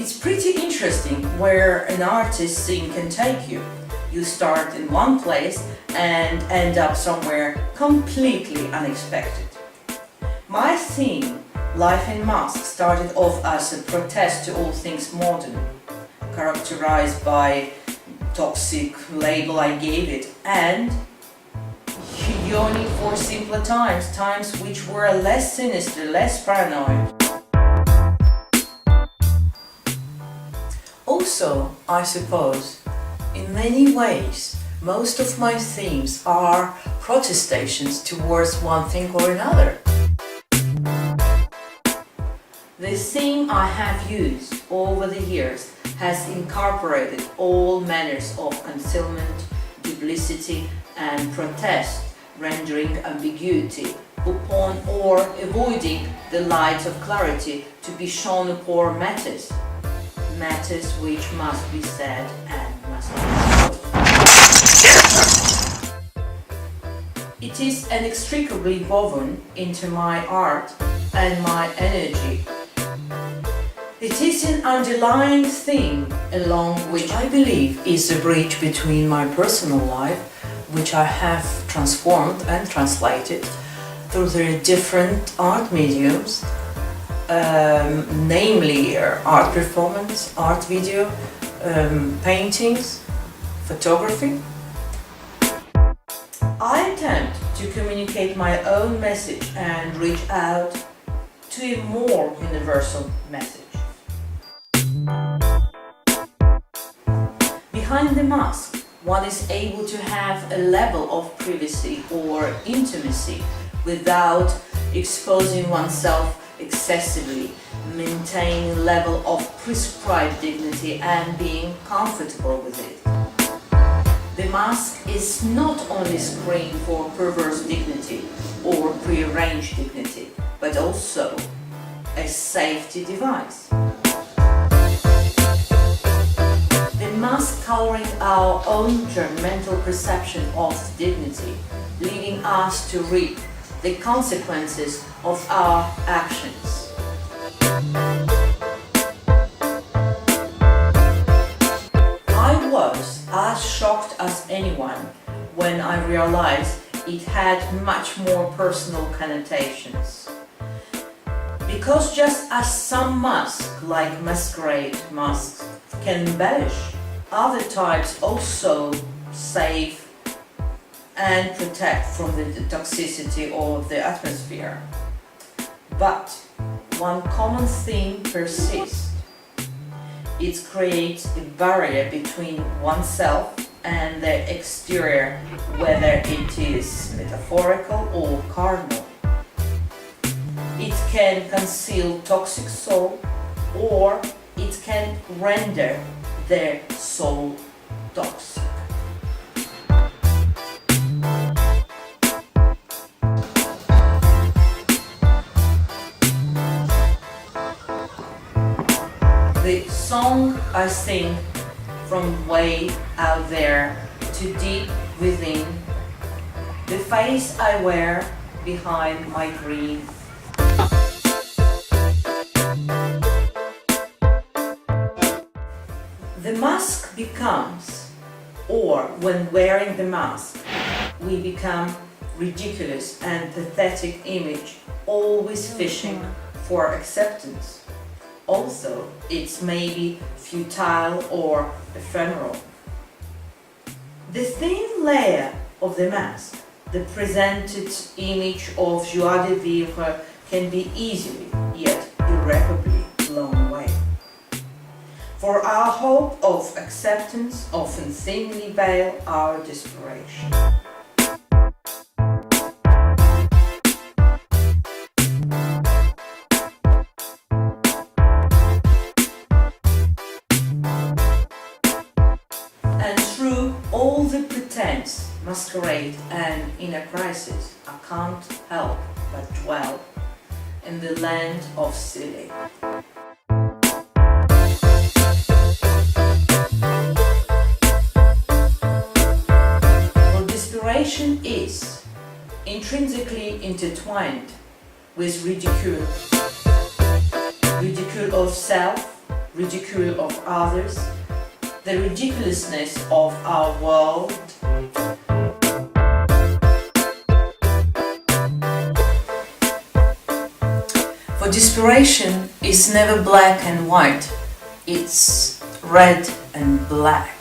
It's pretty interesting where an artist's scene can take you. You start in one place and end up somewhere completely unexpected. My theme, Life in Mask, started off as a protest to all things modern, characterized by toxic label I gave it, and yearning for simpler times, times which were less sinister, less paranoid. Also, I suppose, in many ways, most of my themes are protestations towards one thing or another. The theme I have used over the years has incorporated all manners of concealment, duplicity and protest, rendering ambiguity upon or avoiding the light of clarity to be shone upon matters which must be said and must be told. It is inextricably woven into my art and my energy. It is an underlying theme along which I believe is a bridge between my personal life, which I have transformed and translated through the different art mediums, namely art performance, art video, paintings, photography. I attempt to communicate my own message and reach out to a more universal message. Behind the mask, one is able to have a level of privacy or intimacy without exposing oneself excessively, maintaining a level of prescribed dignity and being comfortable with it. The mask is not only screened for perverse dignity or prearranged dignity, but also a safety device. The mask coloring our own mental perception of dignity, leading us to reap the consequences of our actions. I was as shocked as anyone when I realized it had much more personal connotations. Because just as some masks, like masquerade masks, can embellish, other types also save and protect from the toxicity of the atmosphere. But one common theme persists. It creates a barrier between oneself and the exterior, whether it is metaphorical or carnal. It can conceal toxic soul, or it can render their soul toxic. The song I sing from way out there to deep within, the face I wear behind my green. The mask becomes, or when wearing the mask, we become ridiculous and pathetic image, always fishing for acceptance. Also, it's maybe futile or ephemeral. The thin layer of the mask, the presented image of joie de vivre, can be easily, yet irreparably blown away. For our hope of acceptance often thinly veil our desperation. And through all the pretense, masquerade and inner crisis, I can't help but dwell in the land of silly. Desperation is intrinsically intertwined with ridicule. Ridicule of self, ridicule of others, the ridiculousness of our world. For desperation is never black and white, it's red and black.